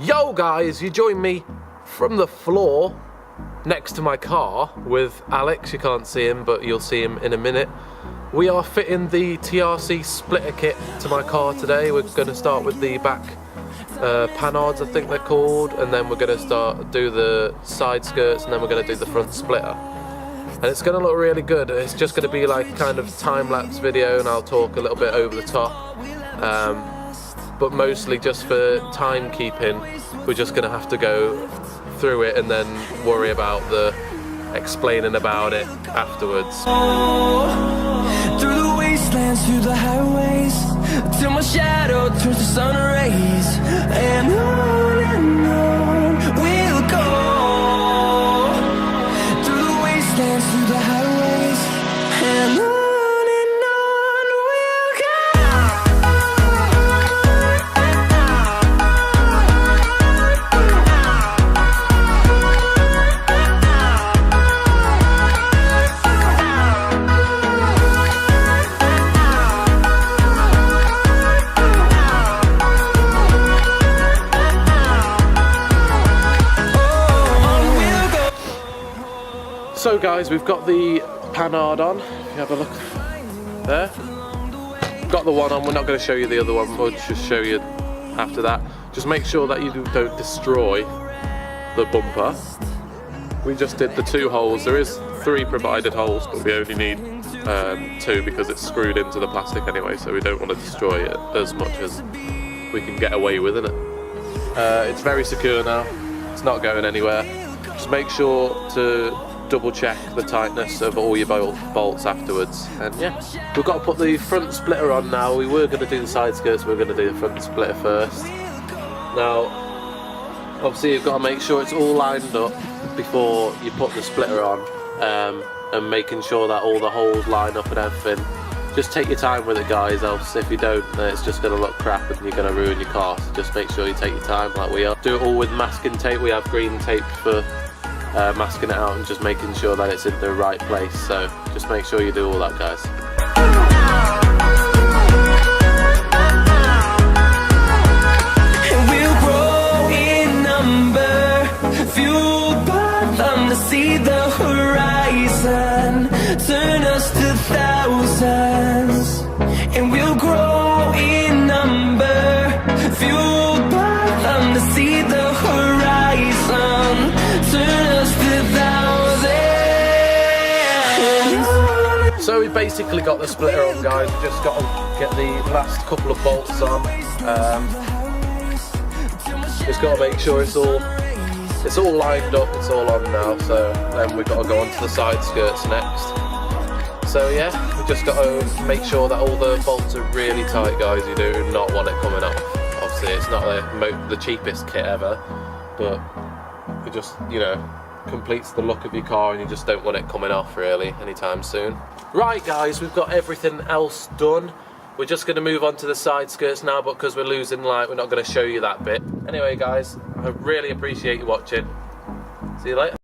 Yo guys, you join me from the floor next to my car with Alex. You can't see him, but you'll see him in a minute. We are fitting the TRC Splitter Kit to my car today. We're going to start with the back panards, I think they're called, and then we're going to do the side skirts, and then we're going to do the front splitter. And it's going to look really good. It's just going to be like kind of time-lapse video, and I'll talk a little bit over the top. But mostly just for timekeeping, we're just going to have to go through it and then worry about the explaining about it afterwards. Through the wastelands, through the highways, till my shadow turns to sun rays, and on we'll go. Through the wastelands, through the highways, and on we'll go. So guys, we've got the panard on. If you have a look there. Got the one on, we're not going to show you the other one, we'll just show you after that. Just make sure that you don't destroy the bumper. We just did the 2 holes. There is 3 provided holes, but we only need 2 because it's screwed into the plastic anyway, so we don't want to destroy it as much as we can get away with, innit? It's very secure now, it's not going anywhere. Just make sure to double check the tightness of all your bolts afterwards, and yeah, we've got to put the front splitter on now. We were going to do the side skirts, we're going to do the front splitter first. Now obviously you've got to make sure it's all lined up before you put the splitter on, and making sure that all the holes line up and everything. Just take your time with it guys, else if you don't, it's just going to look crap and you're going to ruin your car. So just make sure you take your time like we are. Do it all with masking tape. We have green tape for masking it out and just making sure that it's in the right place, so just make sure you do all that guys. And we'll grow in number, fueled by them to see the horizon, turn us to thousands. And we'll grow in number, fueled by them to see the horizon, turn us to thousands. So we basically got the splitter on guys, we just got to get the last couple of bolts on. Just got to make sure it's all lined up, it's all on now, so then we've got to go on to the side skirts next. So yeah, we just got to make sure that all the bolts are really tight guys. You do not want it coming off. Obviously it's not the cheapest kit ever, but it just, you know, completes the look of your car and you just don't want it coming off really anytime soon. Right guys, we've got everything else done. We're just going to move on to the side skirts now, but because we're losing light we're not going to show you that bit. Anyway guys, I really appreciate you watching. See you later.